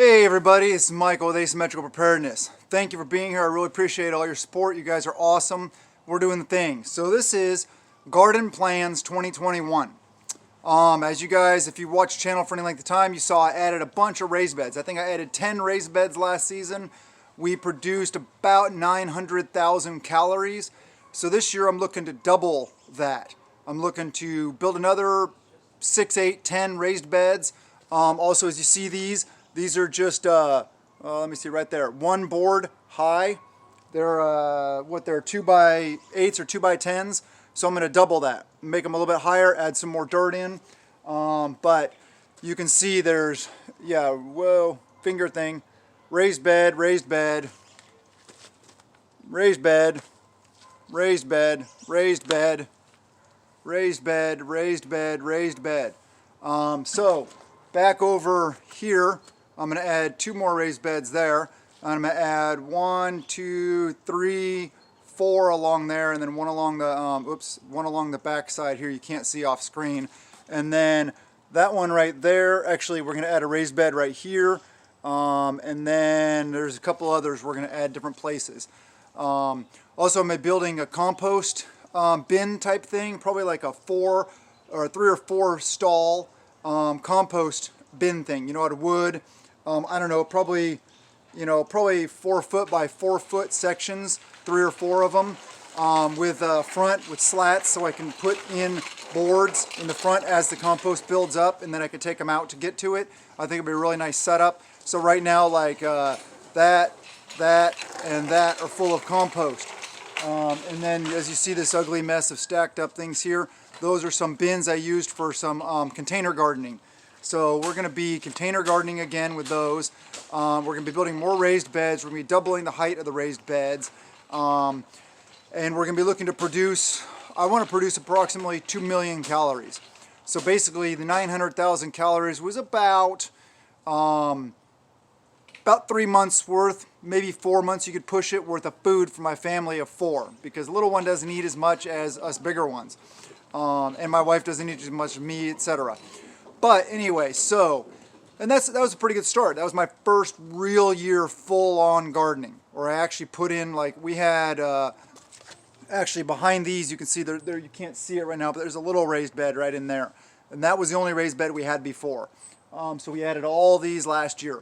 Hey everybody, this is Michael with Asymmetrical Preparedness. Thank you for being here. I really appreciate all your support. You guys are awesome. We're doing the thing. So this is Garden Plans 2021. As you guys, if you watched the channel for any length of time, you saw I added a bunch of raised beds. I think I added 10 raised beds last season. We produced about 900,000 calories. So this year I'm looking to double that. I'm looking to build another 6, 8, 10 raised beds. Also, as you see these are just, let me see right there, one board high. They're, they're 2x8s or 2x10s. So I'm going to double that, make them a little bit higher, add some more dirt in. But you can see there's, yeah, whoa, finger thing, raised bed, raised bed, raised bed, raised bed, raised bed, raised bed, raised bed, raised bed. So back over here, I'm going to add 2 more raised beds there. I'm going to add 1, 2, 3, 4 along there, and then one along the one along the back side here. You can't see off screen. And then that one right there. Actually, we're going to add a raised bed right here. And then there's a couple others we're going to add different places. Also, I'm building a compost bin type thing, probably like a 3 or 4 stall compost bin thing. You know, out of wood. I don't know, probably 4 foot by 4 foot sections, 3 or 4 of them, with front with slats, so I can put in boards in the front as the compost builds up, and then I can take them out to get to it. I think it'll be a really nice setup. So right now, like that, and that are full of compost. And then as you see this ugly mess of stacked up things here, those are some bins I used for some container gardening. So we're going to be container gardening again with those. We're going to be building more raised beds. We're going to be doubling the height of the raised beds. And we're going to be looking to produce, I want to produce approximately 2 million calories. So basically the 900,000 calories was about 3 months worth, maybe 4 months you could push it, worth of food for my family of 4. Because the little one doesn't eat as much as us bigger ones. And my wife doesn't eat as much as me, etc. But anyway, so, and that was a pretty good start. That was my first real year full-on gardening, where I actually put in, like, we had, actually behind these, you can see, there you can't see it right now, but there's a little raised bed right in there. And that was the only raised bed we had before. So we added all these last year.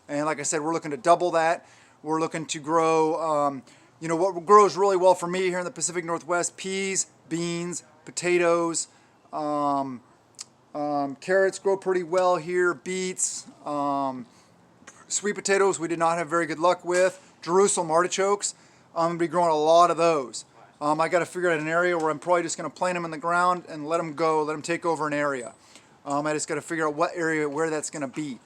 And like I said, we're looking to double that. We're looking to grow, what grows really well for me here in the Pacific Northwest: peas, beans, potatoes, carrots grow pretty well here, beets, sweet potatoes we did not have very good luck with, Jerusalem artichokes, I'm going to be growing a lot of those. I got to figure out an area where I'm probably just going to plant them in the ground and let them go, let them take over an area. I just got to figure out what area, where that's going to be.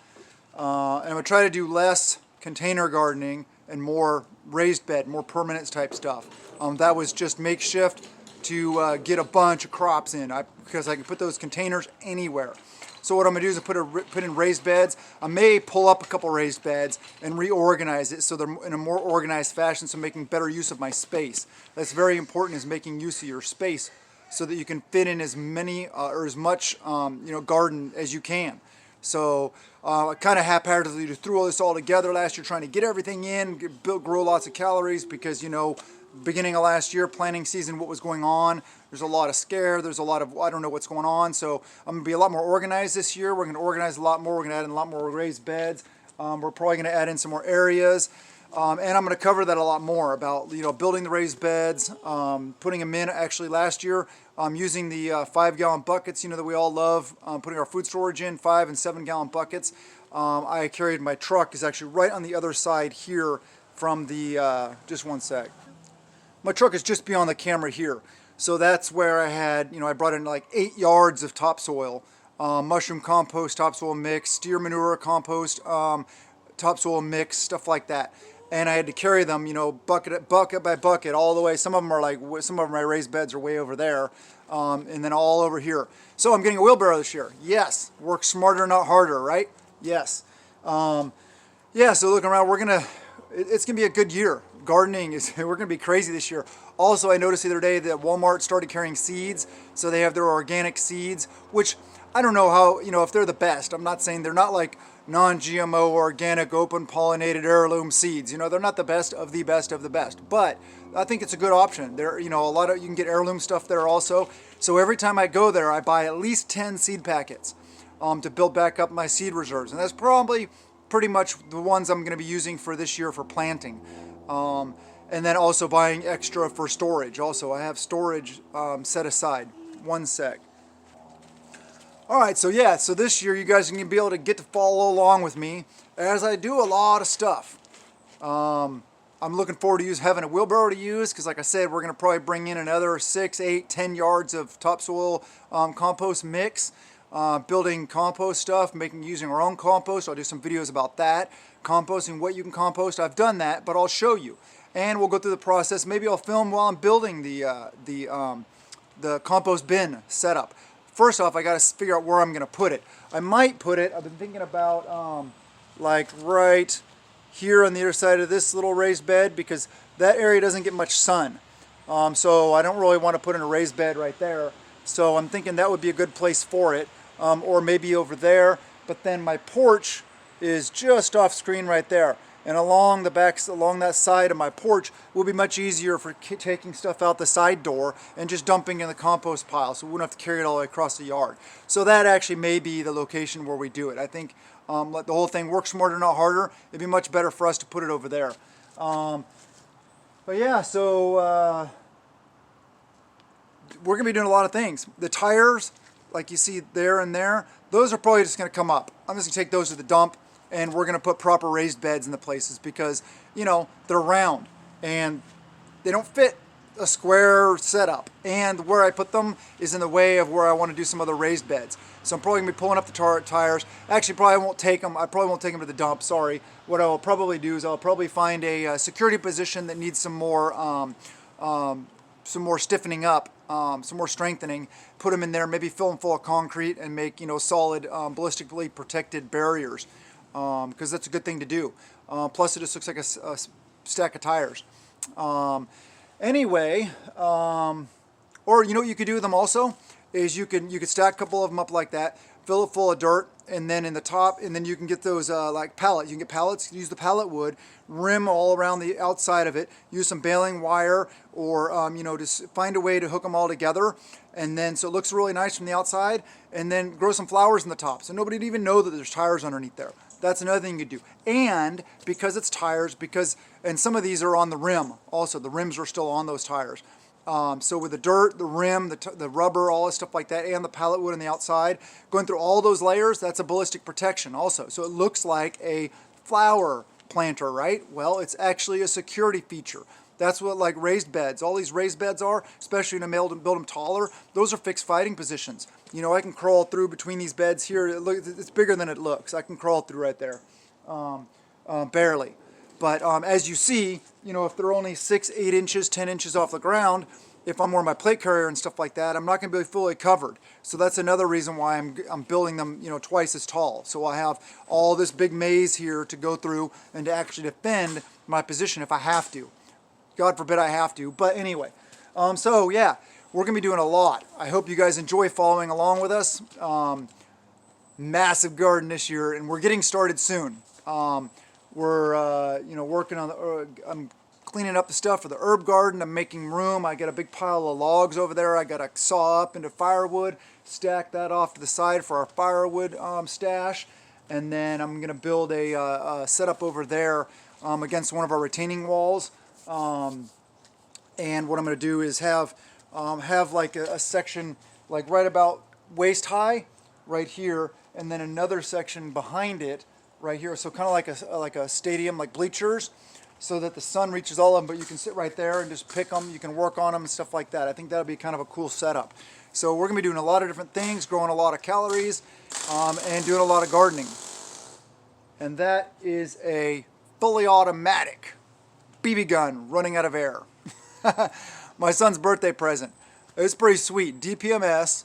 And I'm going to try to do less container gardening and more raised bed, more permanent type stuff. That was just makeshift to get a bunch of crops in, because I can put those containers anywhere. So what I'm going to do is put in raised beds. I may pull up a couple raised beds and reorganize it so they're in a more organized fashion, so making better use of my space. That's very important, is making use of your space so that you can fit in as many or as much garden as you can. So I kind of haphazardly threw all this all together last year, trying to get everything in, grow lots of calories, because beginning of last year, planting season, what was going on. There's a lot of scare. There's a lot of, I don't know what's going on. So I'm going to be a lot more organized this year. We're going to organize a lot more. We're going to add in a lot more raised beds. We're probably going to add in some more areas. And I'm going to cover that a lot more about, building the raised beds, putting them in. Actually, last year, using the 5-gallon buckets, that we all love, putting our food storage in, 5 and 7-gallon buckets. I carried, my truck is actually right on the other side here from the, just one sec. My truck is just beyond the camera here. So that's where I had, I brought in like 8 yards of topsoil, mushroom compost, topsoil mix, steer manure compost, topsoil mix, stuff like that. And I had to carry them, bucket by bucket all the way. Some of my raised beds are way over there, and then all over here. So I'm getting a wheelbarrow this year. Yes. Work smarter, not harder, right? Yes. Yeah, so looking around, it's going to be a good year. Gardening we're going to be crazy this year. Also, I noticed the other day that Walmart started carrying seeds, so they have their organic seeds, which I don't know how, if they're the best. I'm not saying they're not like, non-GMO, organic, open pollinated heirloom seeds. You know, they're not the best of the best of the best, but I think it's a good option. There, you know, a lot of, you can get heirloom stuff there also. So every time I go there, I buy at least 10 seed packets to build back up my seed reserves. And that's probably pretty much the ones I'm going to be using for this year for planting. And then also buying extra for storage. Also, I have storage set aside. One sec. All right, so yeah, so this year you guys are going to be able to get to follow along with me as I do a lot of stuff. I'm looking forward to having a wheelbarrow to use because, like I said, we're going to probably bring in another 6, 8, 10 yards of topsoil compost mix, building compost stuff, using our own compost. I'll do some videos about that, composting, what you can compost. I've done that, but I'll show you, and we'll go through the process. Maybe I'll film while I'm building the compost bin setup. First off, I got to figure out where I'm going to put it. I might put it, I've been thinking about like right here on the other side of this little raised bed because that area doesn't get much sun. So I don't really want to put in a raised bed right there. So I'm thinking that would be a good place for it. Or maybe over there. But then my porch is just off screen right there. And along that side of my porch will be much easier for taking stuff out the side door and just dumping in the compost pile, so we wouldn't have to carry it all the way across the yard. So that actually may be the location where we do it. I think let the whole thing work smarter, not harder. It'd be much better for us to put it over there. But yeah, so we're gonna be doing a lot of things. The tires, like you see there and there, those are probably just gonna come up. I'm just gonna take those to the dump. And we're going to put proper raised beds in the places because, you know, they're round and they don't fit a square setup. And where I put them is in the way of where I want to do some other raised beds. So I'm probably going to be pulling up the tires. Actually, probably won't take them. I probably won't take them to the dump. Sorry. What I will probably do is I'll probably find a security position that needs some more stiffening up, some more strengthening. Put them in there. Maybe fill them full of concrete and make, you know, solid ballistically protected barriers. Because that's a good thing to do. Plus it just looks like a stack of tires. Anyway, or you know what you could do with them also is you could stack a couple of them up like that, fill it full of dirt, and then in the top, and then you can get those like pallets. You can get pallets, use the pallet wood, rim all around the outside of it, use some baling wire, or you know, just find a way to hook them all together, and then so it looks really nice from the outside, and then grow some flowers in the top, so nobody would even know that there's tires underneath there. That's another thing you could do. And because it's tires, and some of these are on the rim also, the rims are still on those tires. So with the dirt, the rim, the rubber, all this stuff like that, and the pallet wood on the outside, going through all those layers, that's a ballistic protection also. So it looks like a flower planter, right? Well, it's actually a security feature. That's what like raised beds, all these raised beds are, especially in a build them taller, those are fixed fighting positions. You know, I can crawl through between these beds here. It's bigger than it looks. I can crawl through right there, barely. But as you see, you know, if they're only 6, 8 inches, 10 inches off the ground, if I'm wearing my plate carrier and stuff like that, I'm not going to be fully covered. So that's another reason why I'm building them, you know, twice as tall. So I have all this big maze here to go through and to actually defend my position if I have to. God forbid I have to. But anyway, so yeah, we're going to be doing a lot. I hope you guys enjoy following along with us. Massive garden this year, and we're getting started soon. We're you know, working on I'm cleaning up the stuff for the herb garden. I'm making room. I got a big pile of logs over there. I got to saw up into firewood, stack that off to the side for our firewood stash, and then I'm going to build a setup over there against one of our retaining walls. And what I'm going to do is have like a section like right about waist high right here, and then another section behind it right here. So kind of like a stadium, like bleachers, so that the sun reaches all of them, but you can sit right there and just pick them. You can work on them and stuff like that. I think that'll be kind of a cool setup. So we're going to be doing a lot of different things, growing a lot of calories, and doing a lot of gardening. And that is a fully automatic BB gun running out of air. My son's birthday present. It's pretty sweet. DPMS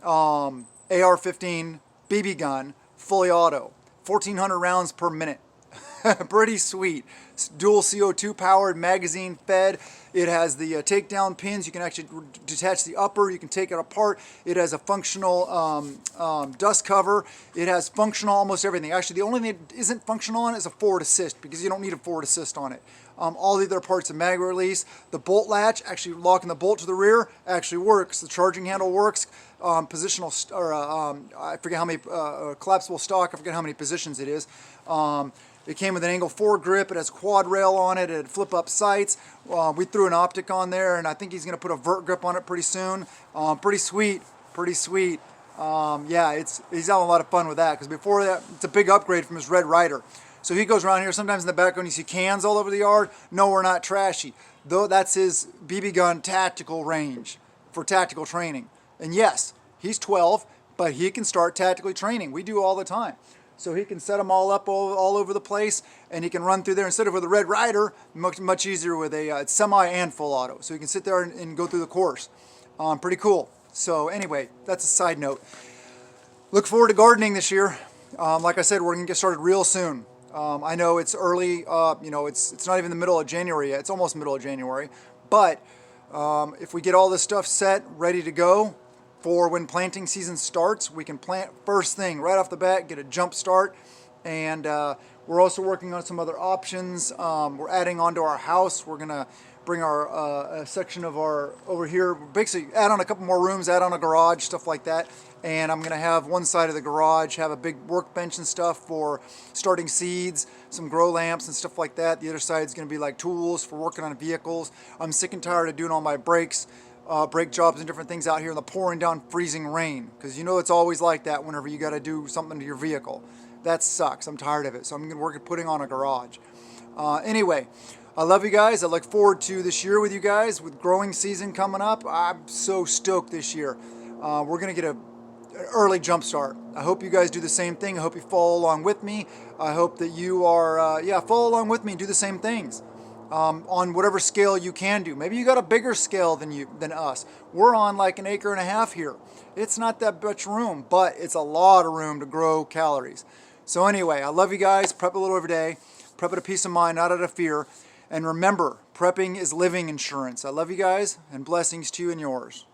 AR-15 BB gun, fully auto, 1,400 rounds per minute. Pretty sweet. It's dual CO2 powered, magazine fed. It has the takedown pins. You can actually detach the upper. You can take it apart. It has a functional dust cover. It has functional almost everything. Actually, the only thing that isn't functional on it is a forward assist, because you don't need a forward assist on it. All the other parts of mag release. The bolt latch, actually locking the bolt to the rear, actually works. The charging handle works. Positional, I forget how many, collapsible stock, I forget how many positions it is. It came with an angle 4 grip. It has quad rail on it. It had flip up sights. We threw an optic on there, and I think he's going to put a vert grip on it pretty soon. Pretty sweet, pretty sweet. Yeah, he's having a lot of fun with that, because before that, it's a big upgrade from his Red Ryder. So he goes around here. Sometimes in the background you see cans all over the yard. No, we're not trashy. Though that's his BB gun tactical range for tactical training. And yes, he's 12, but he can start tactically training. We do all the time. So he can set them all up all over the place, and he can run through there instead of with a Red Ryder, much easier with a semi and full auto. So he can sit there and go through the course. Pretty cool. So anyway, that's a side note. Look forward to gardening this year. Like I said, we're going to get started real soon. I know it's early, it's not even the middle of January yet. It's almost middle of January. But if we get all this stuff set, ready to go, for when planting season starts, we can plant first thing right off the bat, get a jump start. And we're also working on some other options. We're adding onto our house. We're going to bring our a section of our over here, basically add on a couple more rooms, add on a garage, stuff like that. And I'm going to have one side of the garage have a big workbench and stuff for starting seeds, some grow lamps and stuff like that. The other side is going to be like tools for working on vehicles. I'm sick and tired of doing all my brakes, brake jobs and different things out here in the pouring down freezing rain, because you know it's always like that whenever you got to do something to your vehicle. That sucks. I'm tired of it. So I'm going to work at putting on a garage. Anyway, I love you guys. I look forward to this year with you guys, with growing season coming up. I'm so stoked this year. We're going to get an early jump start. I hope you guys do the same thing. I hope you follow along with me. I hope that you are, follow along with me and do the same things. On whatever scale you can do. Maybe you got a bigger scale than us. We're on like 1.5 acres here. It's not that much room, but it's a lot of room to grow calories. So anyway, I love you guys. Prep a little every day. Prep at a peace of mind, not out of fear. And remember, prepping is living insurance. I love you guys, and blessings to you and yours.